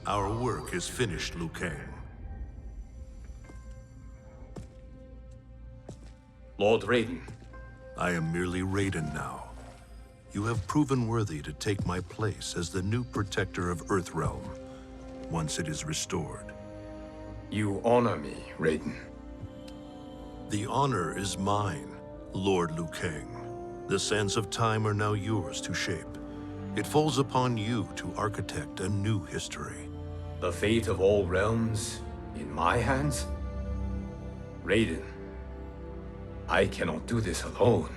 Our work is finished, Liu Kang. Lord Raiden. I am merely Raiden now. You have proven worthy to take my place as the new protector of Earthrealm, once it is restored. You honor me, Raiden. The honor is mine, Lord Liu Kang. The sands of time are now yours to shape. It falls upon you to architect a new history. The fate of all realms in my hands? Raiden, I cannot do this alone.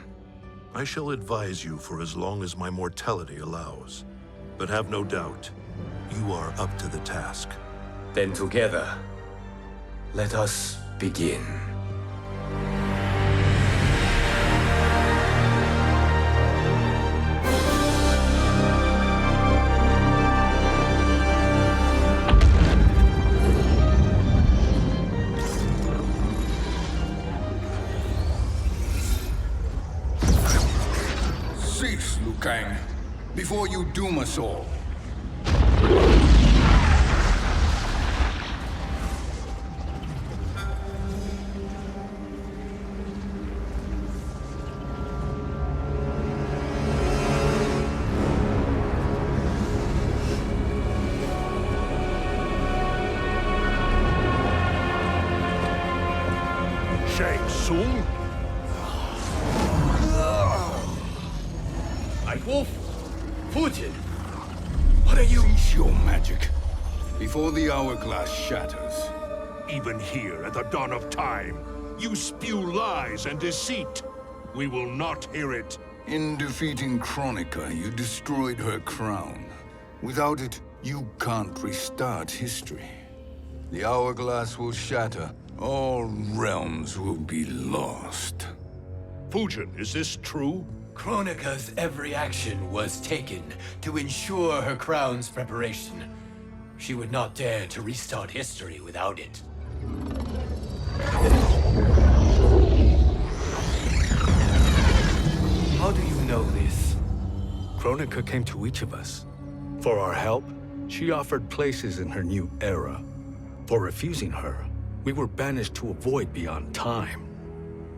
I shall advise you for as long as my mortality allows. But have no doubt, you are up to the task. Then together, let us begin. Cease, Liu Kang, before you doom us all. Shang Tsung? Nightwolf? Fujin? What are you? Cease your magic, before the hourglass shatters. Even here at the dawn of time, you spew lies and deceit. We will not hear it. In defeating Kronika, you destroyed her crown. Without it, you can't restart history. The hourglass will shatter. All realms will be lost. Fujin, is this true? Kronika's every action was taken to ensure her crown's preparation. She would not dare to restart history without it. How do you know this? Kronika came to each of us. For our help, she offered places in her new era. For refusing her, we were banished to a void beyond time.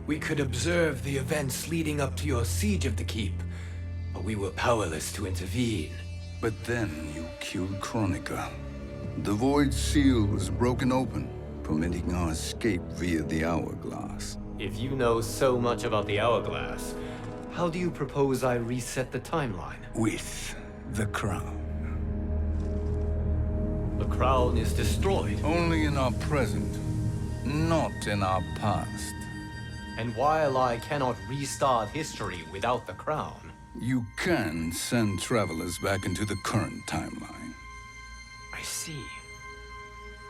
We could observe the events leading up to your siege of the keep, but we were powerless to intervene. But then you killed Kronika. The Void Seal was broken open, permitting our escape via the hourglass. If you know so much about the hourglass, how do you propose I reset the timeline? With the crown. The crown is destroyed. Only in our present, not in our past. And while I cannot restart history without the crown, You can send travelers back into the current timeline. I see.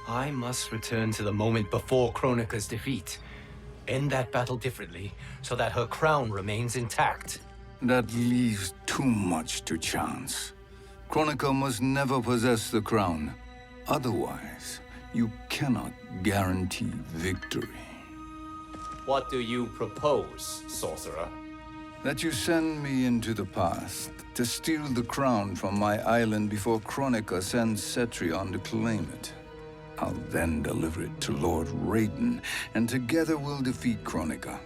I must return to the moment before Kronika's defeat. End that battle differently, so that her crown remains intact. That leaves too much to chance. Kronika must never possess the crown. Otherwise, you cannot guarantee victory. What do you propose, sorcerer? That you send me into the past to steal the crown from my island before Kronika sends Cetrion to claim it. I'll then deliver it to Lord Raiden, and together we'll defeat Kronika.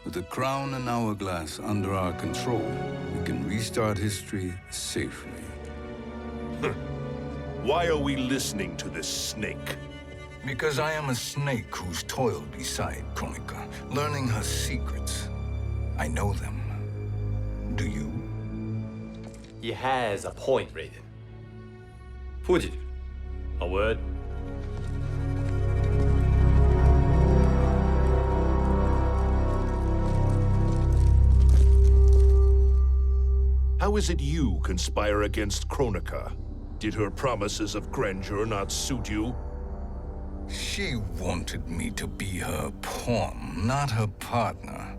With the crown and hourglass under our control, we can restart history safely. Why are we listening to this snake? Because I am a snake who's toiled beside Kronika, learning her secrets. I know them. Do you? He has a point, Raiden. Fujin, a word? How is it you conspire against Kronika? Did her promises of grandeur not suit you? She wanted me to be her pawn, not her partner.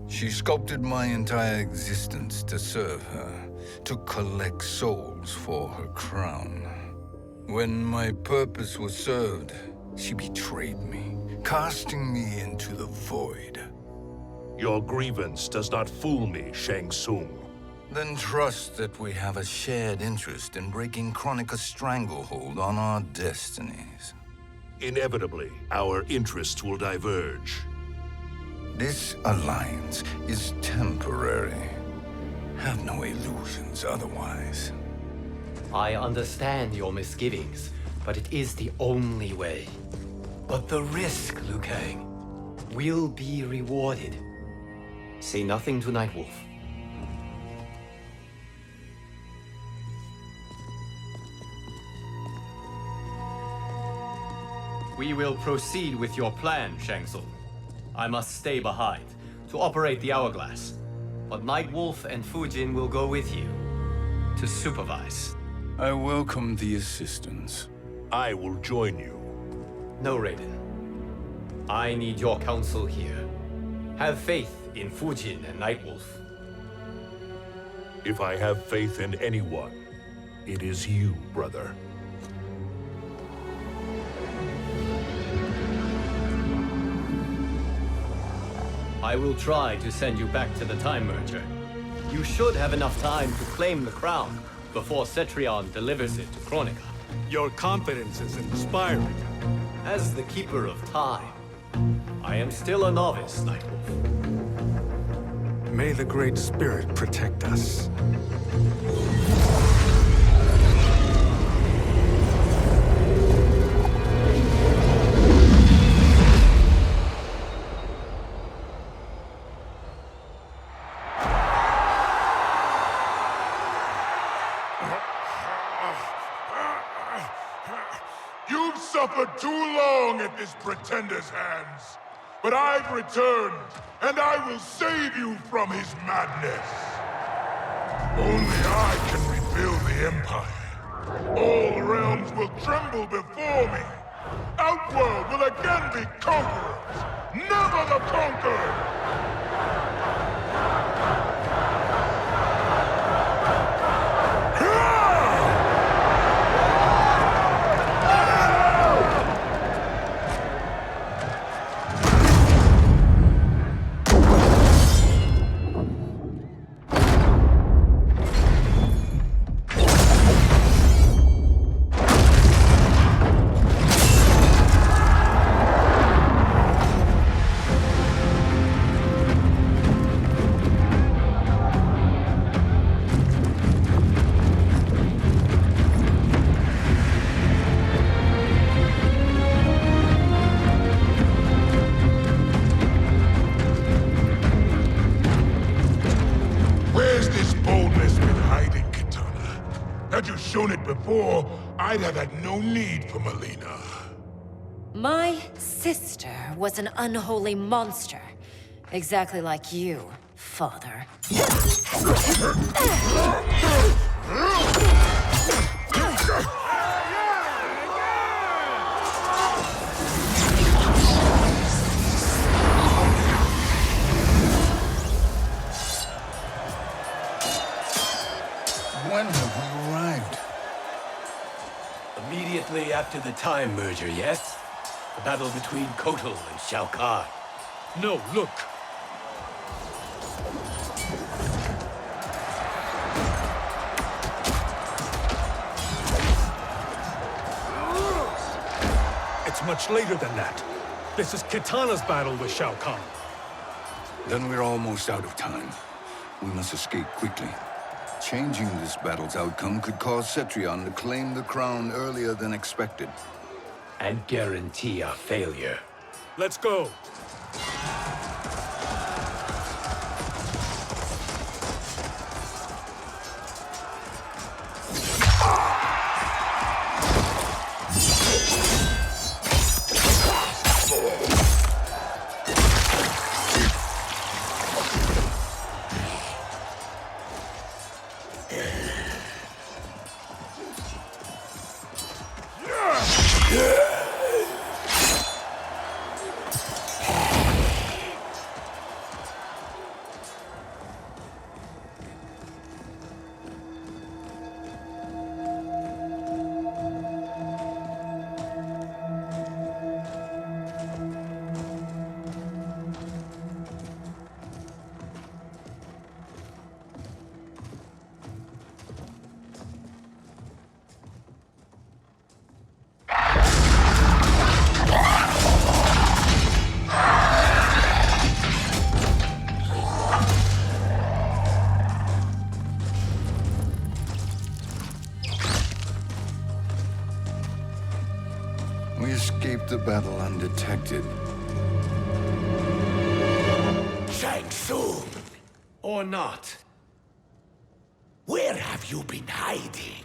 She sculpted my entire existence to serve her, to collect souls for her crown. When my purpose was served, she betrayed me, casting me into the void. Your grievance does not fool me, Shang Tsung. Then trust that we have a shared interest in breaking Kronika's stranglehold on our destinies. Inevitably, our interests will diverge. This alliance is temporary. Have no illusions otherwise. I understand your misgivings, but it is the only way. But the risk, Liu Kang, will be rewarded. Say nothing to Nightwolf. We will proceed with your plan, Shang Tsung. I must stay behind to operate the hourglass. But Nightwolf and Fujin will go with you to supervise. I welcome the assistance. I will join you. No, Raiden. I need your counsel here. Have faith in Fujin and Nightwolf. If I have faith in anyone, it is you, brother. I will try to send you back to the Time Merger. You should have enough time to claim the crown before Cetrion delivers it to Kronika. Your confidence is inspiring. As the Keeper of Time, I am still a novice, Nightwolf. May the Great Spirit protect us. You've suffered too long at this pretender's hands. But I've returned, and I will save you from his madness. Only I can rebuild the Empire. All realms will tremble before me. Outworld will again be conquerors, never the conquered! Had you shown it before, I'd have had no need for Melina. My sister was an unholy monster. Exactly like you, father. When have we arrived? Immediately after the Time Merger, yes? The battle between Kotal and Shao Kahn. No, look! It's much later than that. This is Kitana's battle with Shao Kahn. Then we're almost out of time. We must escape quickly. Changing this battle's outcome could cause Cetrion to claim the crown earlier than expected. And guarantee our failure. Let's go! We escaped the battle undetected. Shang Tsung! Or not. Where have you been hiding?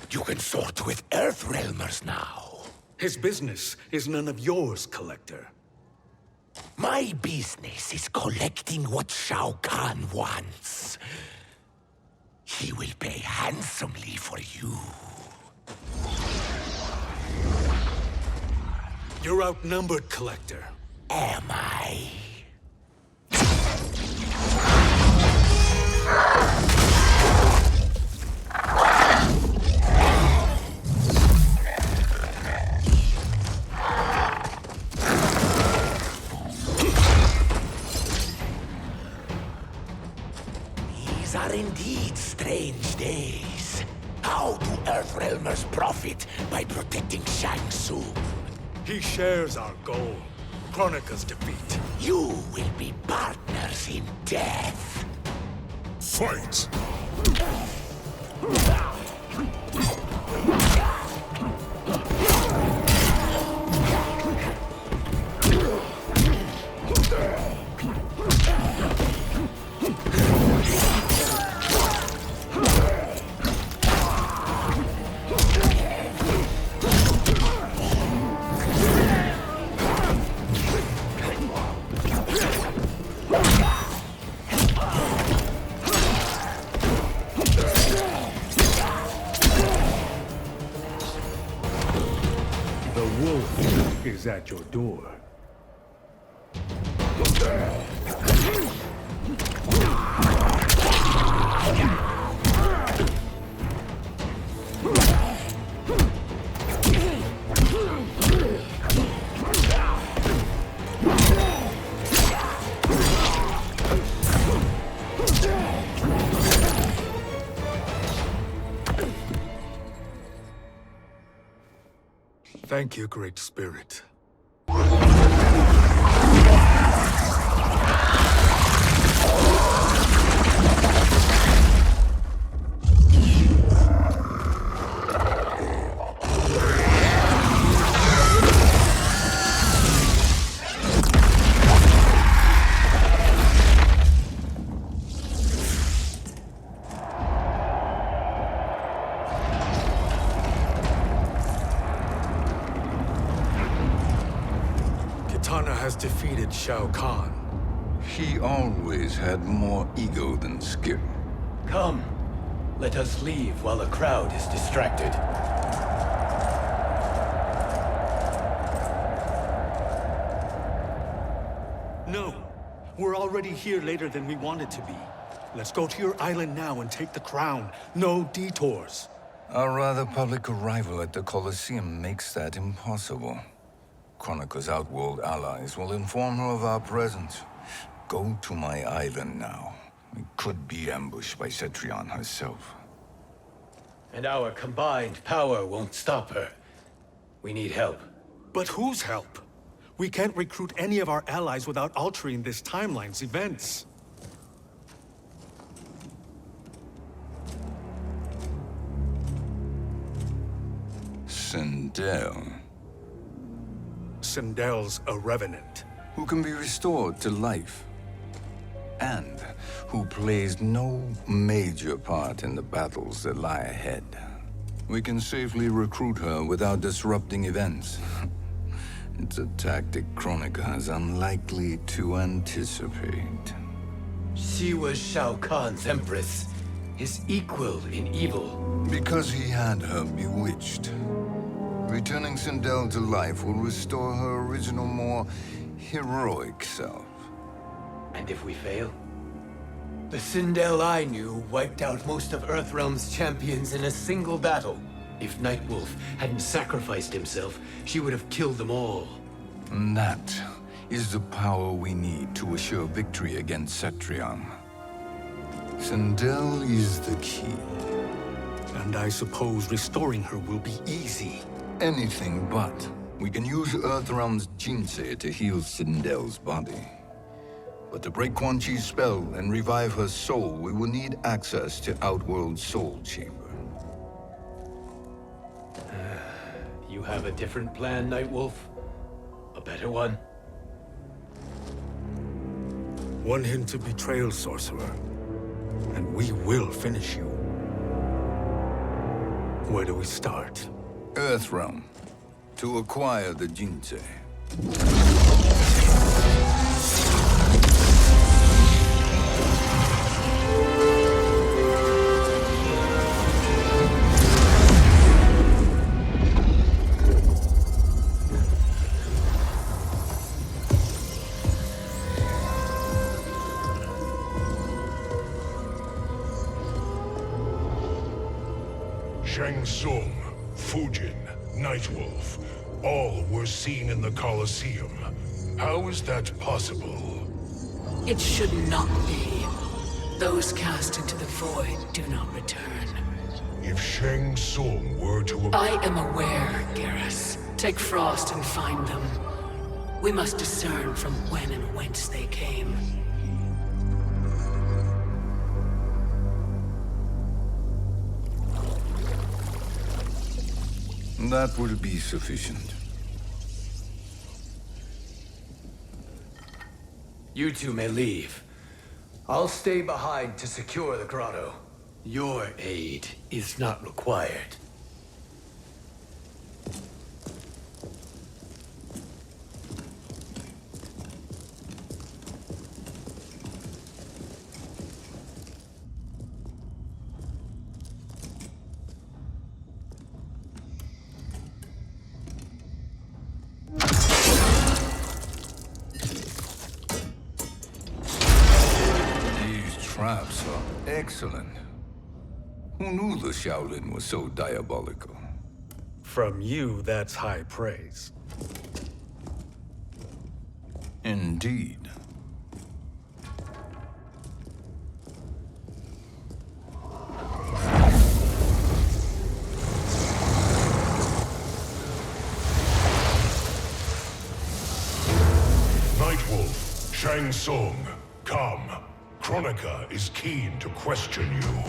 You can sort with Earthrealmers now. His business is none of yours, Collector. My business is collecting what Shao Kahn wants. He will pay handsomely for you. You're outnumbered, Collector. Am I? These are indeed strange days. How do Earthrealmers profit by protecting Shang Tsung? He shares our goal. Kronika's defeat. You will be partners in death. Fight! The wolf is at your door. Thank you, Great Spirit. Kitana has defeated Shao Kahn. He always had more ego than skill. Come, let us leave while the crowd is distracted. No, we're already here later than we wanted to be. Let's go to your island now and take the crown. No detours. Our rather public arrival at the Colosseum makes that impossible. Kronika's outworld allies will inform her of our presence. Go to my island now. We could be ambushed by Cetrion herself. And our combined power won't stop her. We need help. But whose help? We can't recruit any of our allies without altering this timeline's events. Sindel, Sindel's a revenant. who can be restored to life, and who plays no major part in the battles that lie ahead. We can safely recruit her without disrupting events. It's a tactic Kronika is unlikely to anticipate. She was Shao Kahn's empress, his equal in evil. Because he had her bewitched. Returning Sindel to life will restore her original, more heroic self. And if we fail? The Sindel I knew wiped out most of Earthrealm's champions in a single battle. If Nightwolf hadn't sacrificed himself, she would have killed them all. And that is the power we need to assure victory against Cetrion. Sindel is the key. And I suppose restoring her will be easy. Anything but. We can use Earthrealm's Jinsei to heal Sindel's body. But to break Quan Chi's spell and revive her soul, we will need access to Outworld's Soul Chamber. You have a different plan, Nightwolf? A better one? One hint of betrayal, sorcerer, and we will finish you. Where do we start? Earthrealm. To acquire the Jinsei. Shang Tsung, Fujin, Nightwolf, all were seen in the Colosseum. How is that possible? It should not be. Those cast into the void do not return. If Shang Tsung were to... I am aware, Garrus. Take Frost and find them. We must discern from when and whence they came. That will be sufficient. You two may leave. I'll stay behind to secure the grotto. Your aid is not required. Traps are excellent. Who knew the Shaolin was so diabolical? From you, that's high praise. Indeed. Nightwolf, Shang Tsung, come. Kronika is keen to question you.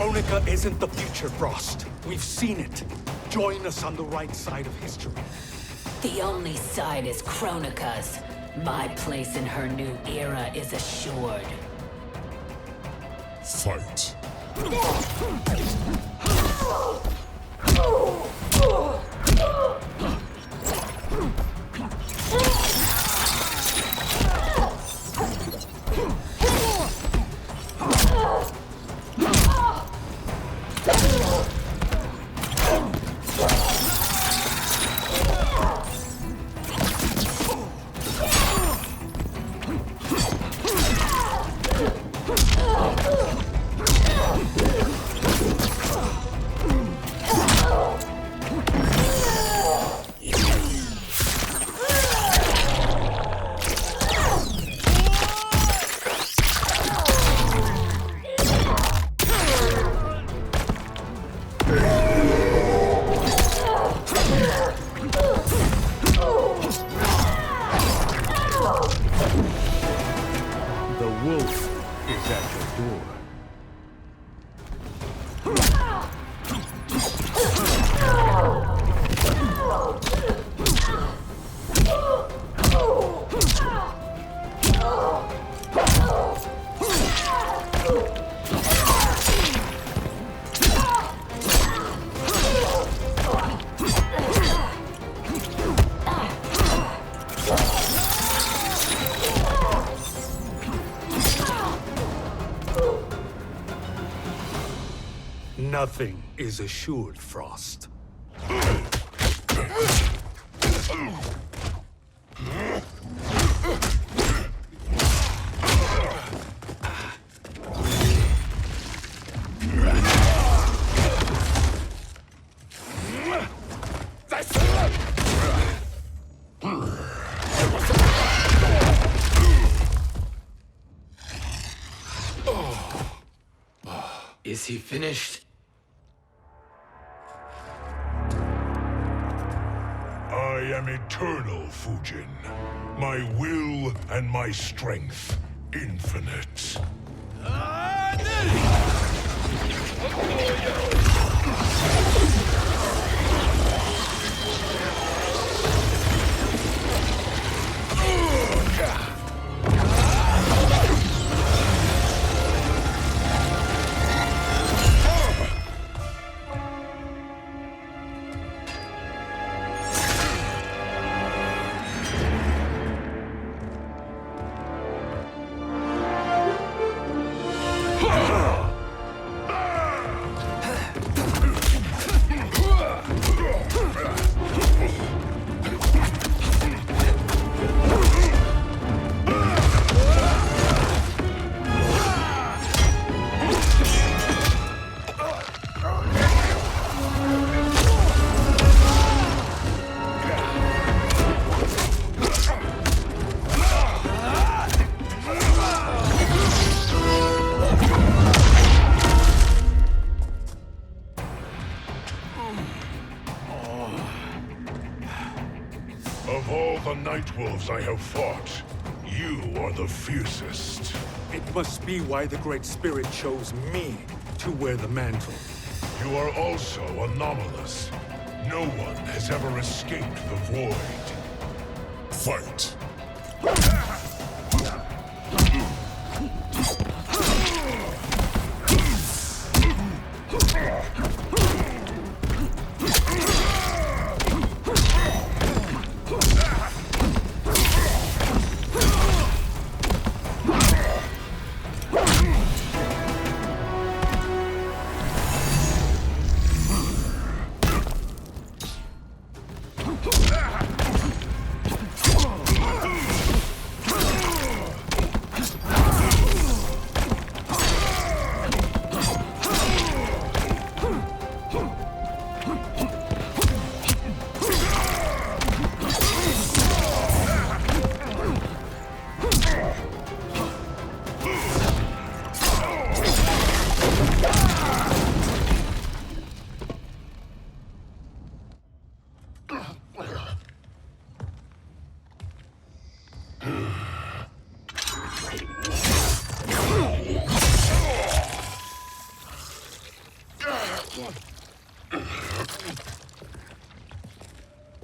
Kronika isn't the future, Frost. We've seen it. Join us on the right side of history. The only side is Kronika's. My place in her new era is assured. Fight. Nothing is assured, Frost. Is he finished? I am eternal, Fujin. My will and my strength, infinite. Of all the Nightwolves I have fought, you are the fiercest. It must be why the Great Spirit chose me to wear the mantle. You are also anomalous. No one has ever escaped the void. Fight!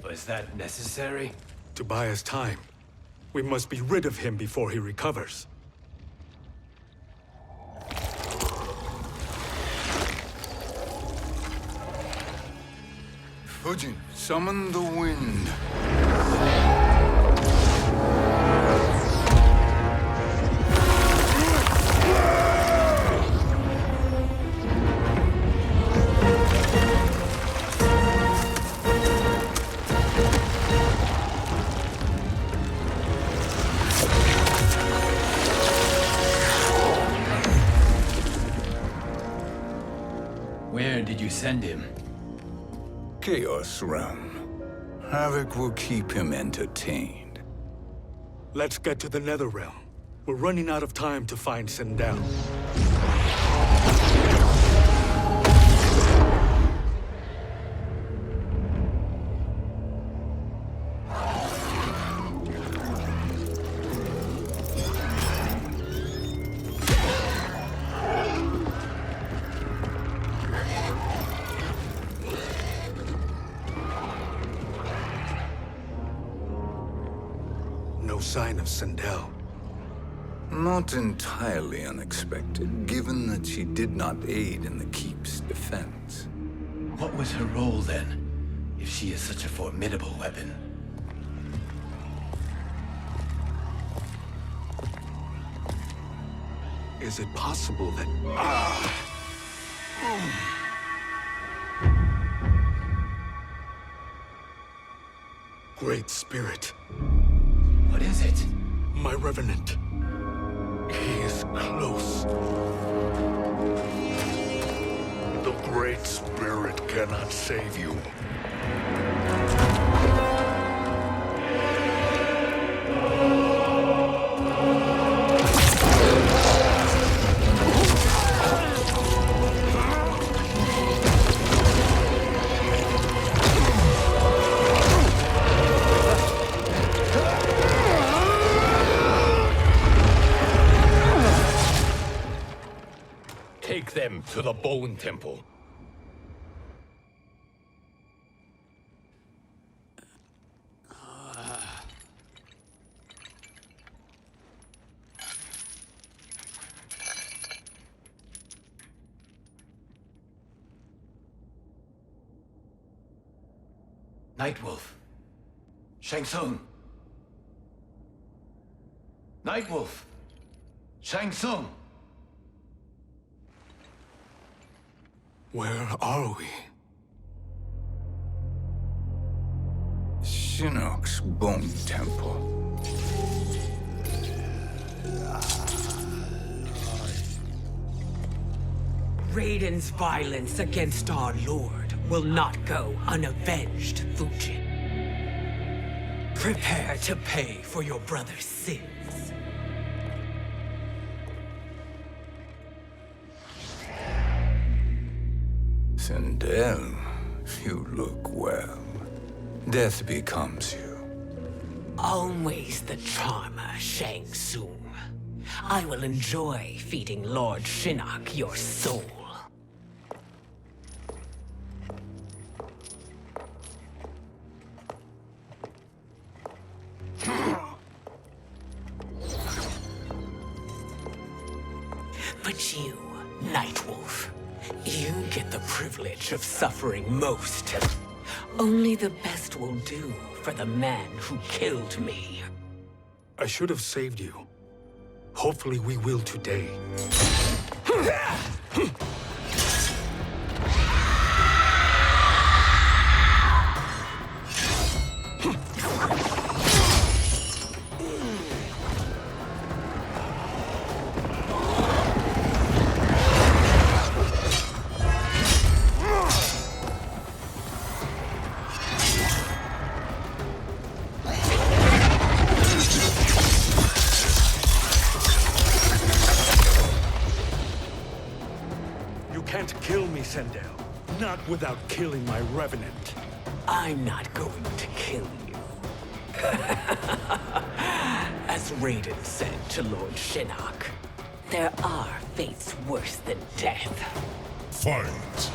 Was that necessary? To buy us time. We must be rid of him before he recovers. Fujin, summon the wind. Where did you send him? Chaos Realm. Havoc will keep him entertained. Let's get to the Netherrealm. We're running out of time to find Sindel. No sign of Sindel. Not entirely unexpected, given that she did not aid in the Keep's defense. What was her role then, if she is such a formidable weapon? Is it possible that... Great Spirit. What is it? My Revenant. He is close. The Great Spirit cannot save you. Take them to the Bone Temple. Nightwolf. Shang Tsung. Nightwolf. Shang Tsung. Where are we? Shinnok's Bone Temple. Raiden's violence against our Lord will not go unavenged, Fujin. Prepare to pay for your brother's sins. Sindel, you look well. Death becomes you. Always the charmer, Shang Tsung. I will enjoy feeding Lord Shinnok your soul. But you, Nightwolf, you get the privilege of suffering most. Only the best will do for the man who killed me. I should have saved you. Hopefully we will today. Not without killing my Revenant. I'm not going to kill you. As Raiden said to Lord Shinnok, there are fates worse than death. Fight!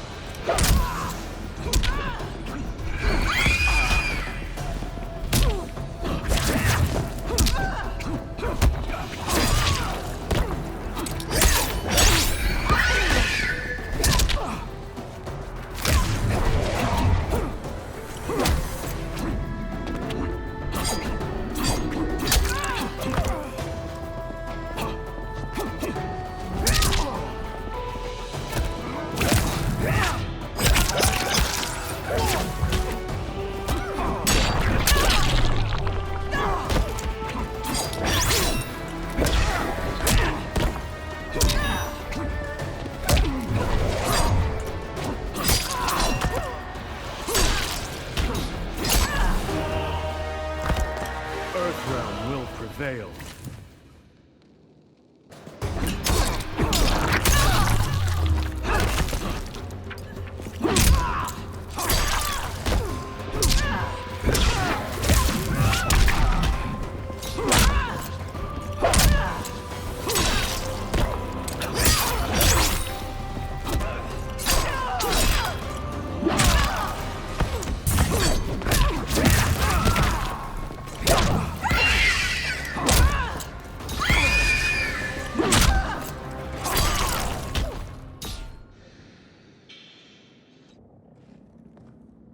Earthrealm will prevail.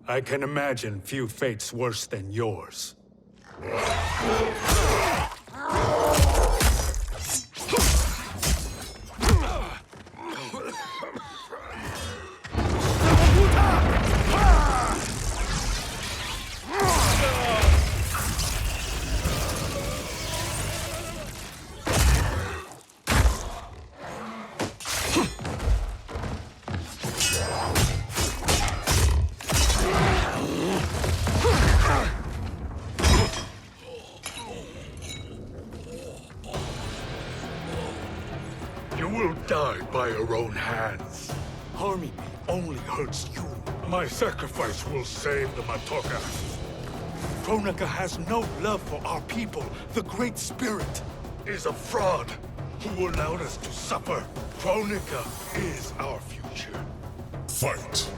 I can imagine few fates worse than yours. You will die by your own hands. Harming me only hurts you. My sacrifice will save the Matoka. Kronika has no love for our people. The Great Spirit is a fraud who allowed us to suffer. Kronika is our future. Fight!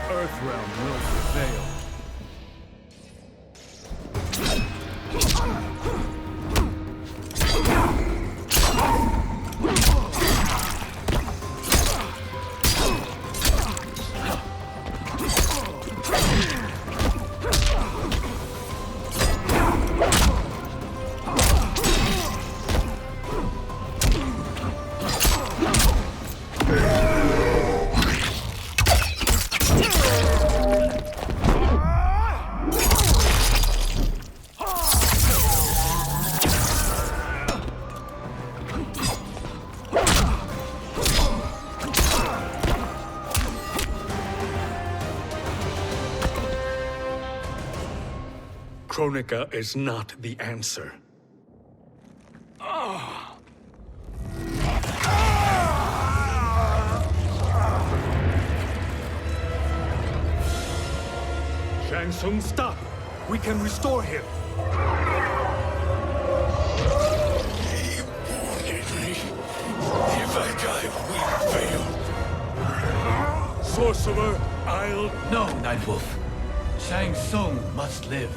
Earthrealm will prevail. Kronika is not the answer. Shang Tsung, stop! We can restore him! He warned me. If I die, we fail. Sorcerer, I'll... No, Nightwolf. Shang Tsung must live.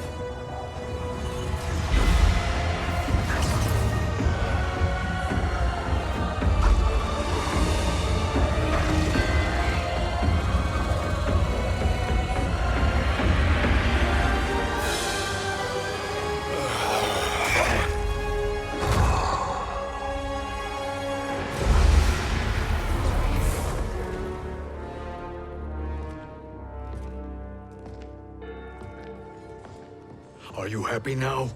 Are you happy now?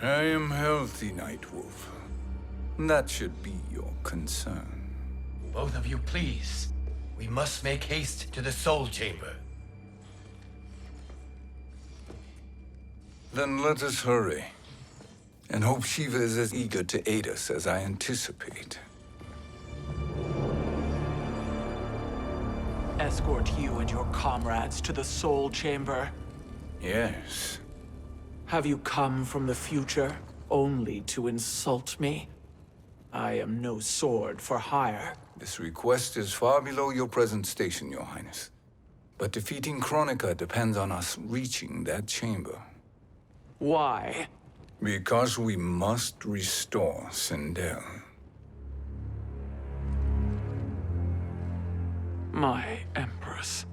I am healthy, Nightwolf. That should be your concern. Both of you, please. We must make haste to the Soul Chamber. Then let us hurry. And hope Sheeva is as eager to aid us as I anticipate. Escort you and your comrades to the Soul Chamber. Yes. Have you come from the future only to insult me? I am no sword for hire. This request is far below your present station, Your Highness. But defeating Kronika depends on us reaching that chamber. Why? Because we must restore Sindel. My Empress.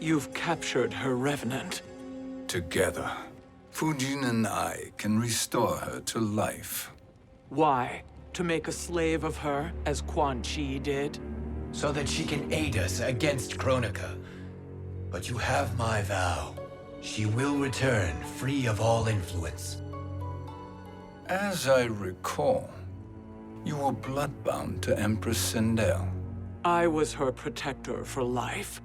You've captured her revenant. Together, Fujin and I can restore her to life. Why? To make a slave of her, as Quan Chi did? So that she can aid us against Kronika. But you have my vow. She will return free of all influence. As I recall, you were bloodbound to Empress Sindel. I was her protector for life.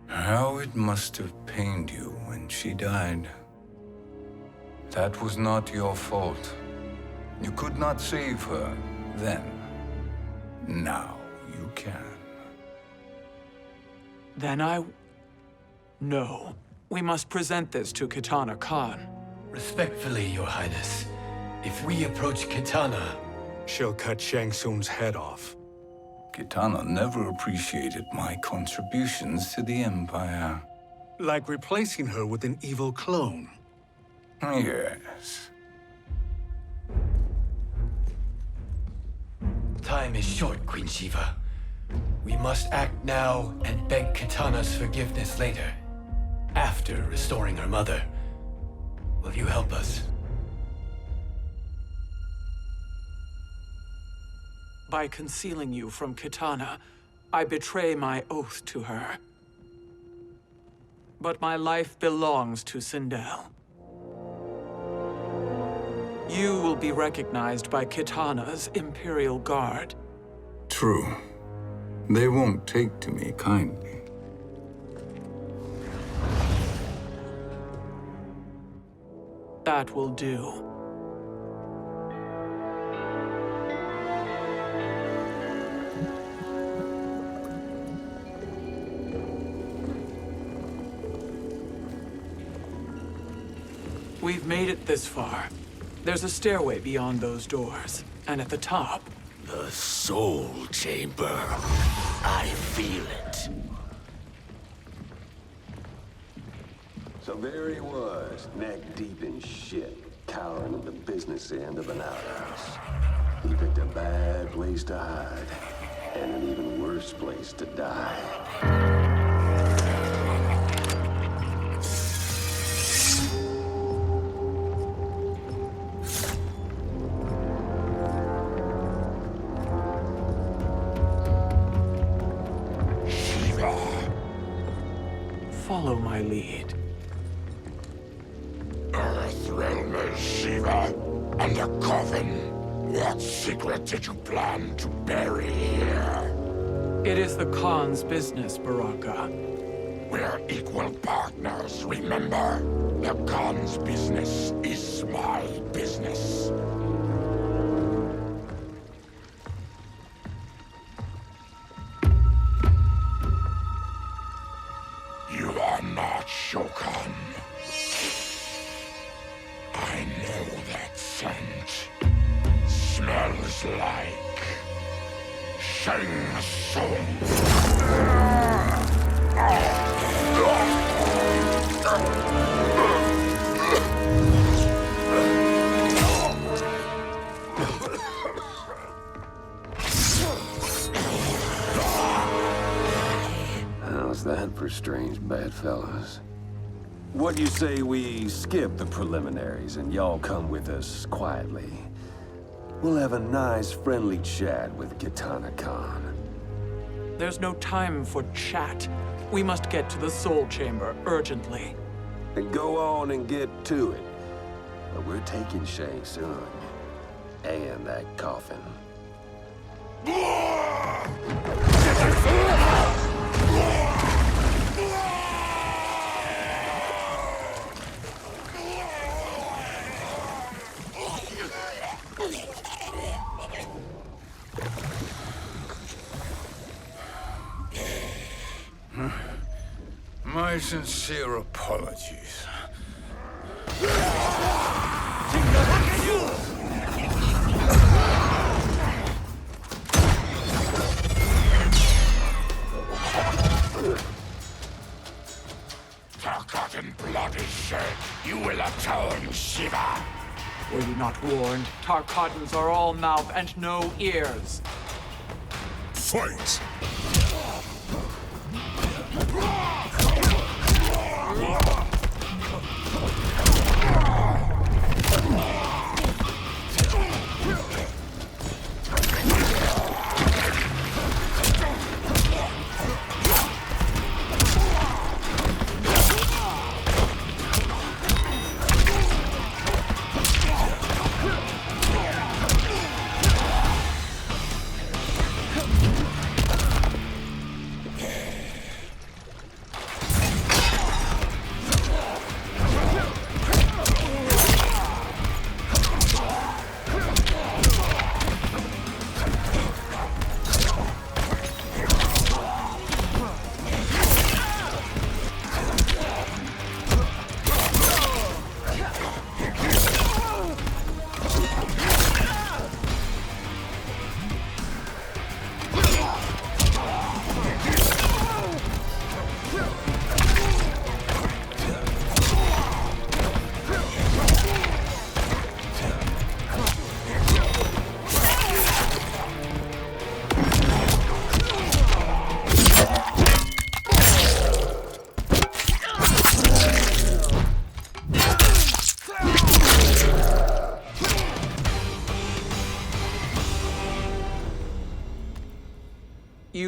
How it must have pained you when she died. That was not your fault. You could not save her then. Now you can. Then No. We must present this to Kitana Khan. Respectfully, Your Highness, if we approach Kitana, She'll cut Shang Tsung's head off. Kitana never appreciated my contributions to the Empire. Like replacing her with an evil clone. Yes. time is short, Queen Sheeva. We must act now and beg Kitana's forgiveness later, after restoring her mother. Will you help us? By concealing you from Kitana, I betray my oath to her. But my life belongs to Sindel. You will be recognized by Kitana's Imperial Guard. True. They won't take to me kindly. That will do. We've made it this far. There's a stairway beyond those doors, and at the top... The Soul Chamber. I feel it. So there he was, neck deep in shit, cowering at the business end of an outhouse. He picked a bad place to hide, and an even worse place to die. Follow my lead. Earthrealm is Sheeva, and a coffin. What secret did you plan to bury here? It is the Khan's business, Baraka. We're equal partners, remember? The Khan's business is my business. You are not Shokan. I know that scent. Smells like Shang Tsung. How's that for strange bedfellows? What do you say we skip the preliminaries and y'all come with us quietly? We'll have a nice friendly chat with Kitana Khan. There's no time for chat. We must get to the Soul Chamber urgently. And go on and get to it. But we're taking Shang Tsung. And that coffin. My sincere apologies. Forgotten blood is shed. You will atone, Sheeva. Were you not warned? Tarkatans are all mouth and no ears. Fight!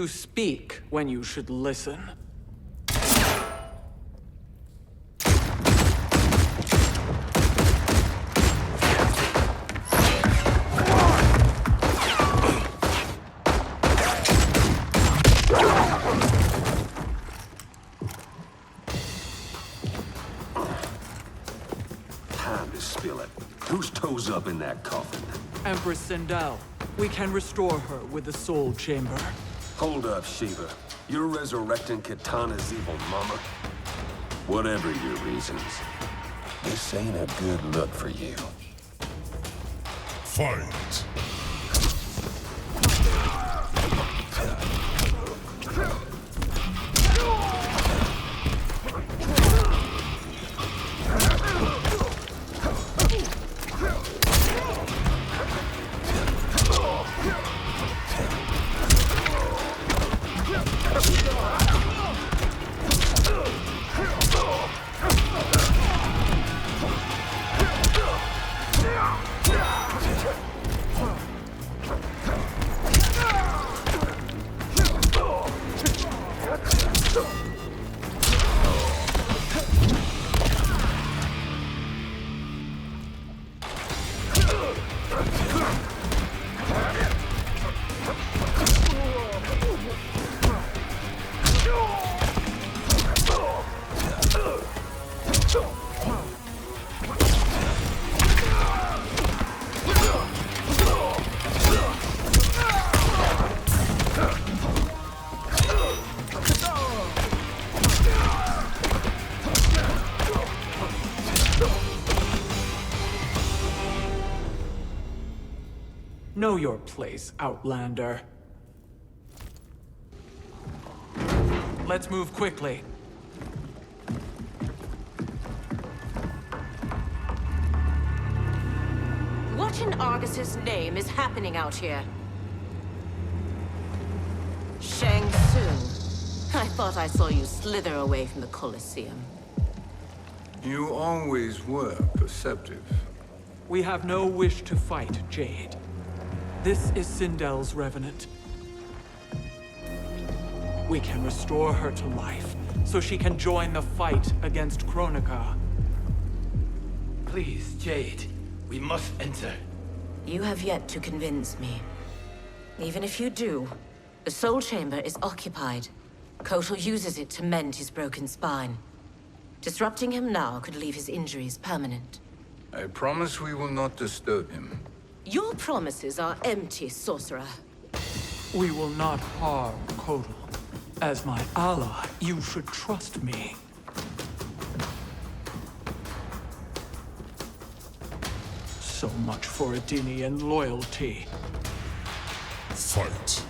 You speak when you should listen. Time to spill it. Whose toes up in that coffin? Empress Sindel. We can restore her with the Soul Chamber. Hold up, Sheeva. You're resurrecting Kitana's evil mama? Whatever your reasons, this ain't a good look for you. Fight! Know your place, Outlander. Let's move quickly. What in Argus's name is happening out here? Shang Tsung. I thought I saw you slither away from the Colosseum. You always were perceptive. We have no wish to fight, Jade. This is Sindel's revenant. We can restore her to life, so she can join the fight against Kronika. Please, Jade, we must enter. You have yet to convince me. Even if you do, the Soul Chamber is occupied. Kotal uses it to mend his broken spine. Disrupting him now could leave his injuries permanent. I promise we will not disturb him. Your promises are empty, sorcerer. We will not harm Kotal. As my ally, you should trust me. So much for Adenian loyalty. Fight!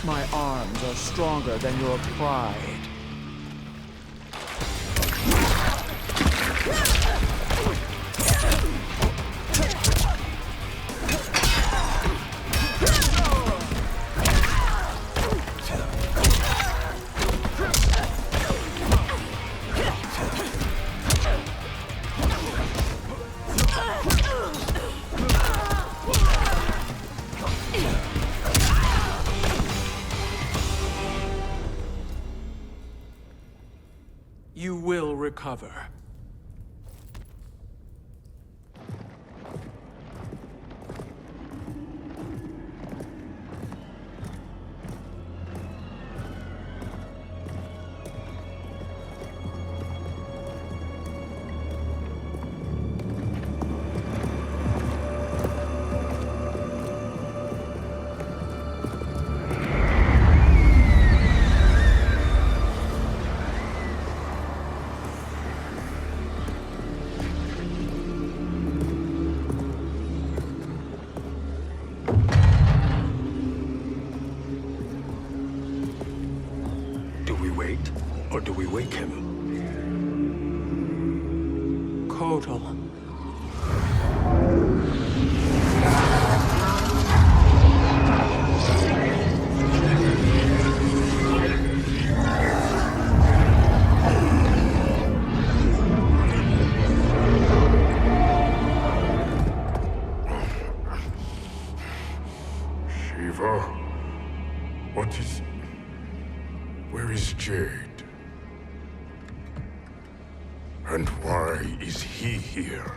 My arms are stronger than your pride. You will recover. Or do we wake him? Kotal. Sheeva? What is... Where is Jade? And why is he here?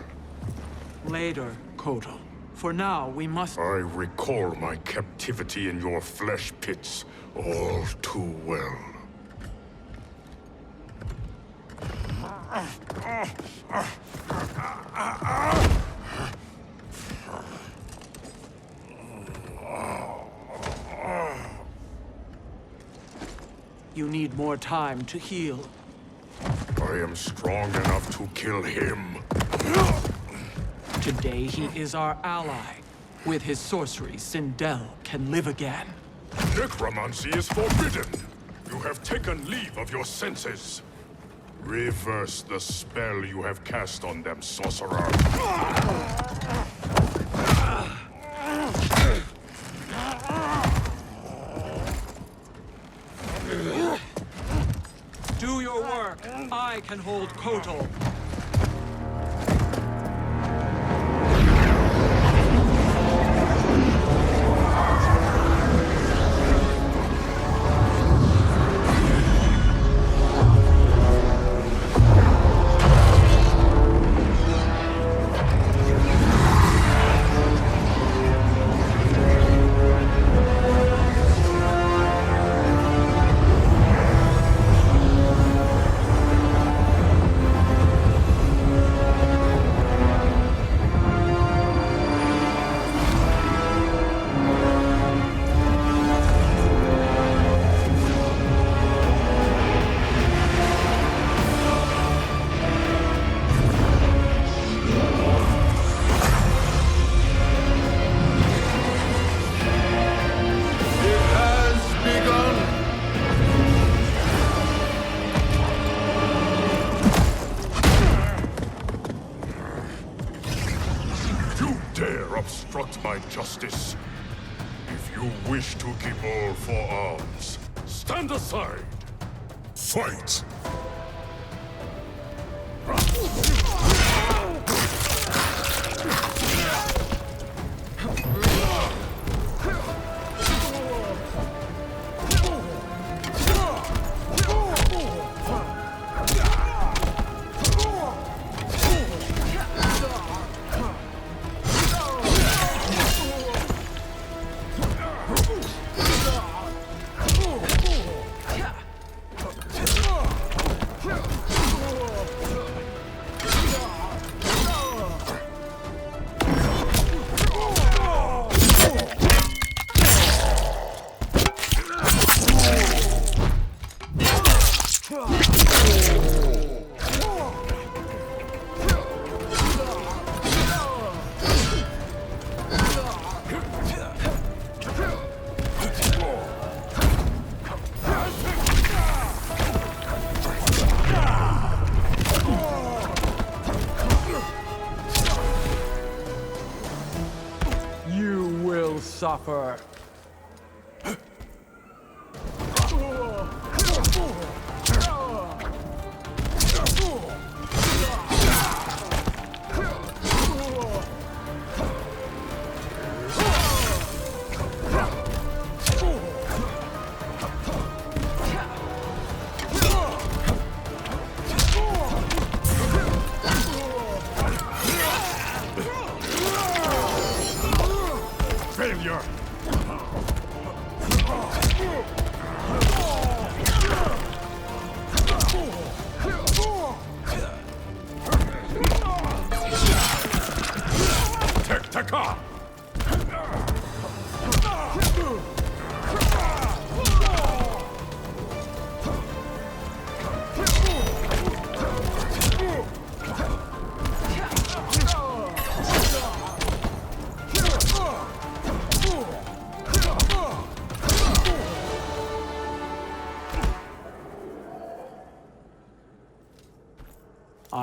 Later, Kotal. For now, we must... I recall my captivity in your flesh pits all too well. You need more time to heal. I am strong enough to kill him. Today he is our ally. With his sorcery, Sindel can live again. Necromancy is forbidden. You have taken leave of your senses. Reverse the spell you have cast on them, sorcerer. Do your work. I can hold Kotal. My justice. If you wish to keep all four arms, stand aside. Fight! Suffer. Failure! Tek-Taka!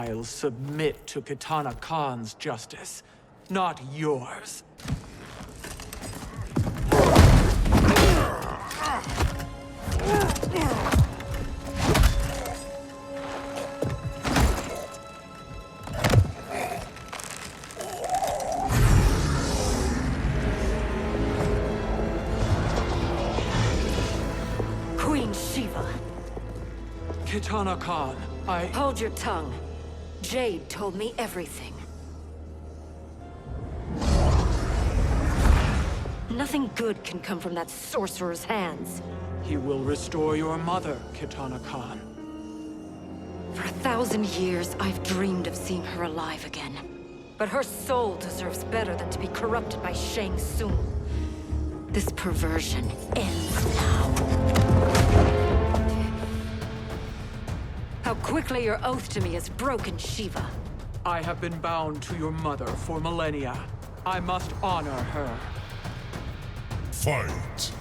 I'll submit to Kitana Khan's justice, not yours. Queen Sheeva. Kitana Khan, Hold your tongue. Jade told me everything. Nothing good can come from that sorcerer's hands. He will restore your mother, Kitana Khan. For 1,000 years, I've dreamed of seeing her alive again. But her soul deserves better than to be corrupted by Shang Tsung. This perversion ends now. How quickly your oath to me is broken, Sheeva. I have been bound to your mother for millennia. I must honor her. Fight!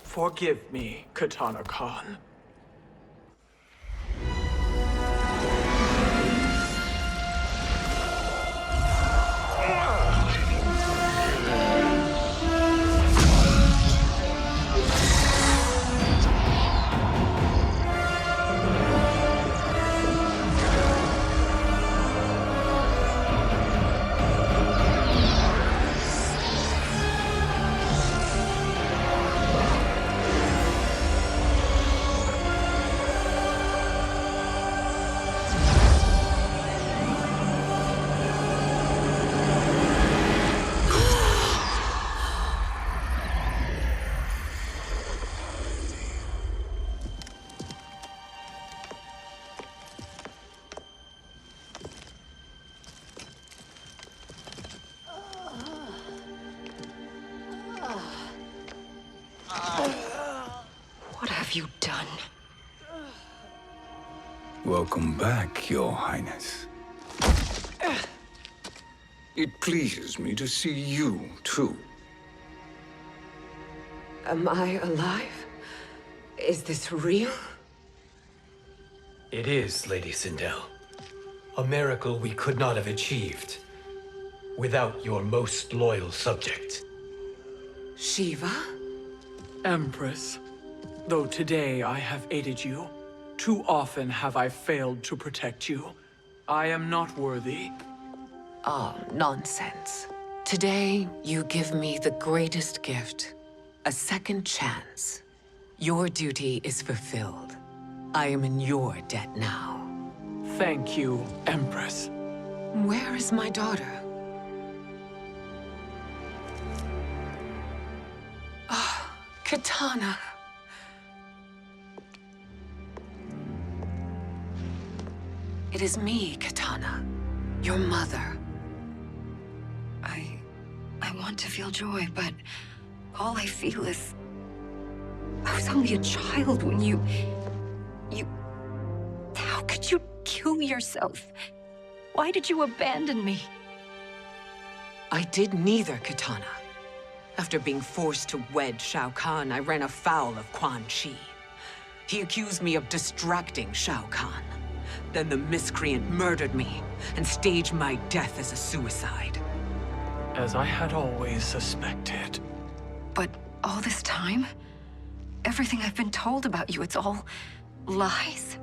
Forgive me, Kitana Khan. What have you done? Welcome back, Your Highness. It pleases me to see you, too. Am I alive? Is this real? It is, Lady Sindel. A miracle we could not have achieved without your most loyal subject. Sheeva? Empress, though today I have aided you, too often have I failed to protect you. I am not worthy. Oh, nonsense. Today, you give me the greatest gift. A second chance. Your duty is fulfilled. I am in your debt now. Thank you, Empress. Where is my daughter? Ah, Kitana. It is me, Kitana. Your mother. I want to feel joy, but all I feel is... I was only a child when you... How could you kill yourself? Why did you abandon me? I did neither, Kitana. After being forced to wed Shao Kahn, I ran afoul of Quan Chi. He accused me of distracting Shao Kahn. Then the miscreant murdered me and staged my death as a suicide. As I had always suspected. But all this time? Everything I've been told about you, it's all lies?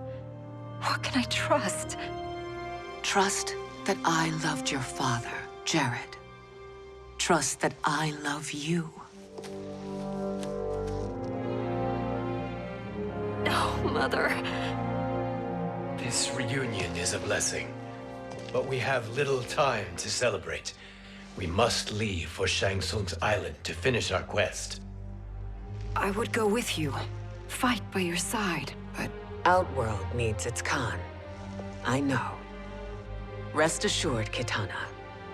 What can I trust? Trust that I loved your father, Jared. Trust that I love you. No, Mother. This reunion is a blessing, but we have little time to celebrate. We must leave for Shang Tsung's island to finish our quest. I would go with you, fight by your side, but... Outworld needs its Khan. I know. Rest assured, Kitana,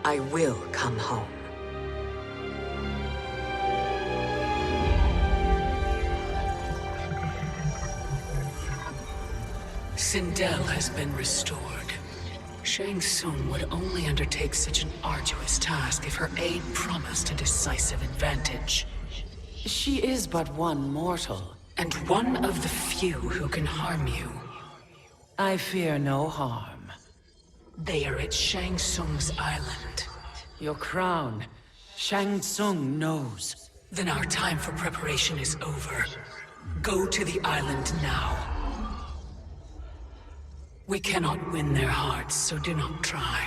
I will come home. Sindel has been restored. Shang Tsung would only undertake such an arduous task if her aid promised a decisive advantage. She is but one mortal, and one of the few who can harm you. I fear no harm. They are at Shang Tsung's island. Your crown, Shang Tsung knows. Then our time for preparation is over. Go to the island now. We cannot win their hearts, so do not try.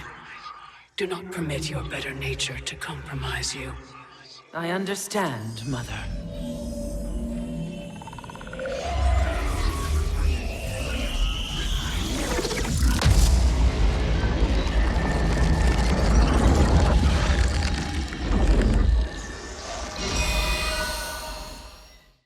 Do not permit your better nature to compromise you. I understand, Mother.